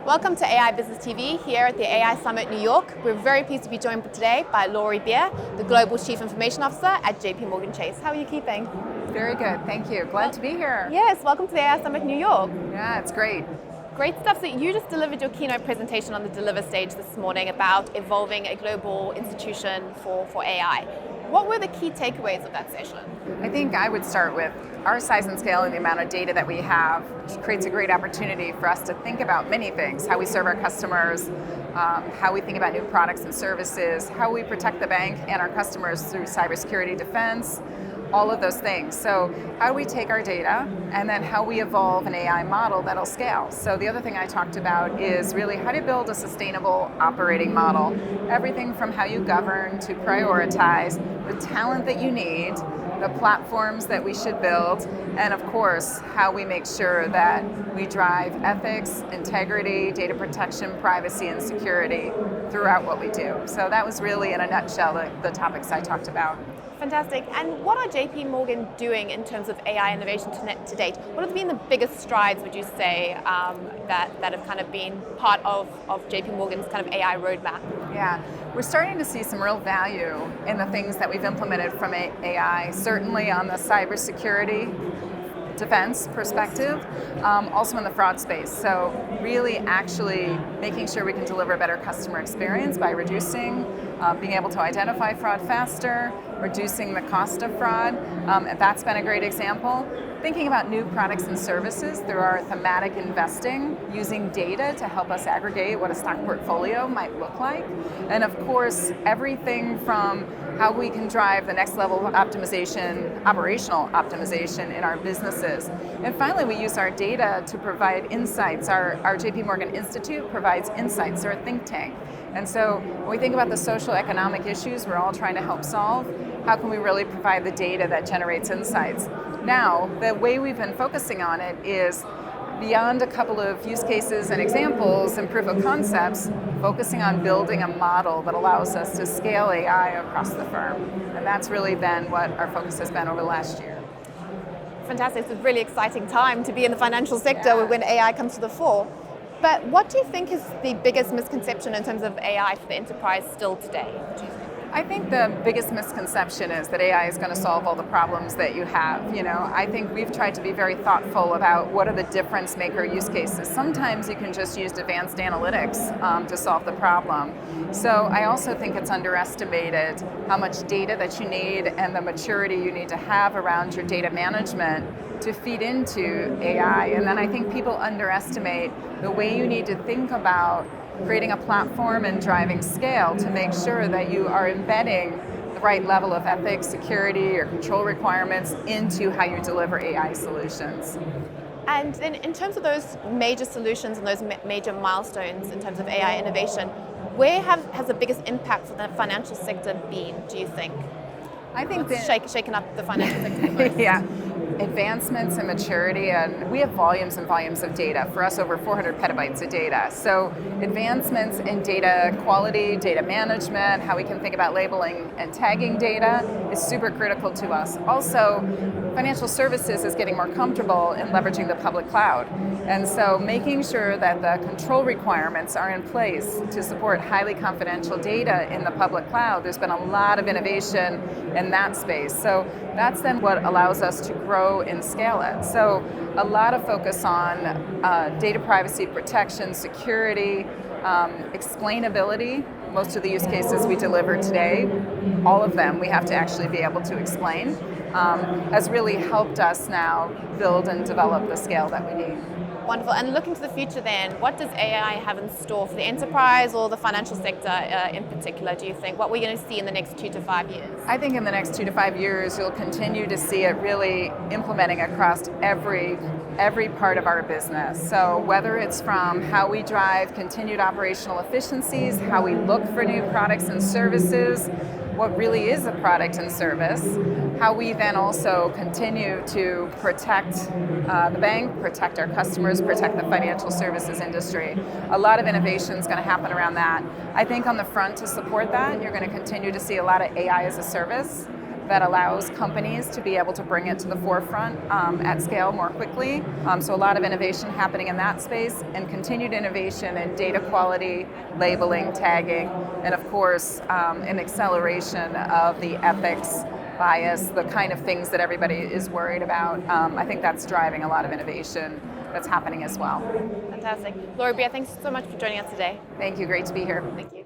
Welcome to AI Business TV here at the AI Summit New York. We're very pleased to be joined today by Laurie Beer, the Global Chief Information Officer at JPMorgan Chase. How are you keeping? Very good, thank you. Glad to be here. Yes, welcome to the AI Summit New York. Yeah, it's great. Great stuff. So you just delivered your keynote presentation on the Deliver stage this morning about evolving a global institution for AI. What were the key takeaways of that session? I think I would start with our size and scale and the amount of data that we have creates a great opportunity for us to think about many things, how we serve our customers, how we think about new products and services, how we protect the bank and our customers through cybersecurity defense, all of those things. So how do we take our data and then how we evolve an AI model that'll scale? So the other thing I talked about is really how to build a sustainable operating model. Everything from how you govern to prioritize, the talent that you need, the platforms that we should build, and of course, how we make sure that we drive ethics, integrity, data protection, privacy, and security throughout what we do. So that was really, in a nutshell, the topics I talked about. Fantastic. And what are JPMorgan doing in terms of AI innovation to date? What have been the biggest strides, would you say, that have kind of been part of JPMorgan's kind of AI roadmap? Yeah, we're starting to see some real value in the things that we've implemented from AI, certainly on the cybersecurity defense perspective, also in the fraud space. So really actually making sure we can deliver a better customer experience by reducing, being able to identify fraud faster, reducing the cost of fraud. That's been a great example. Thinking about new products and services through our thematic investing, using data to help us aggregate what a stock portfolio might look like. And of course, everything from how we can drive the next level of optimization, operational optimization in our businesses. And finally, we use our data to provide insights. Our JPMorgan Institute provides insights, or a think tank. And so when we think about the social economic issues we're all trying to help solve, how can we really provide the data that generates insights? Now, the way we've been focusing on it is beyond a couple of use cases and examples and proof of concepts, focusing on building a model that allows us to scale AI across the firm. And that's really been what our focus has been over the last year. Fantastic. It's a really exciting time to be in the financial sector when AI comes to the fore. But what do you think is the biggest misconception in terms of AI for the enterprise still today? I think the biggest misconception is that AI is going to solve all the problems that you have. I think we've tried to be very thoughtful about what are the difference maker use cases. Sometimes you can just use advanced analytics to solve the problem. So I also think it's underestimated how much data that you need and the maturity you need to have around your data management to feed into AI. And then I think people underestimate the way you need to think about creating a platform and driving scale to make sure that you are embedding the right level of ethics, security, or control requirements into how you deliver AI solutions. And then in terms of those major solutions and those major milestones in terms of AI innovation, where has the biggest impact for the financial sector been, do you think? I think shaken up the financial sector the most? Yeah. Advancements in maturity, and we have volumes and volumes of data. For us, over 400 petabytes of data. So advancements in data quality, data management, how we can think about labeling and tagging data is super critical to us. Also, financial services is getting more comfortable in leveraging the public cloud. And so making sure that the control requirements are in place to support highly confidential data in the public cloud. There's been a lot of innovation in that space. So that's then what allows us to grow and scale it. So a lot of focus on data privacy protection, security, explainability. Most of the use cases we deliver today, all of them we have to actually be able to explain, has really helped us now build and develop the scale that we need. Wonderful. And looking to the future then, what does AI have in store for the enterprise or the financial sector in particular, do you think? What we're going to see in the next 2 to 5 years? I think in the next 2 to 5 years, you'll continue to see it really implementing across every part of our business. So whether it's from how we drive continued operational efficiencies, how we look for new products and services, what really is a product and service, how we then also continue to protect the bank, protect our customers, protect the financial services industry. A lot of innovation is going to happen around that. I think on the front to support that, you're going to continue to see a lot of AI as a service. that allows companies to be able to bring it to the forefront at scale more quickly. So a lot of innovation happening in that space, and continued innovation in data quality, labeling, tagging, and of course an acceleration of the ethics, bias, the kind of things that everybody is worried about. I think that's driving a lot of innovation that's happening as well. Fantastic. Laura Beer, thanks so much for joining us today. Thank you, great to be here. Thank you.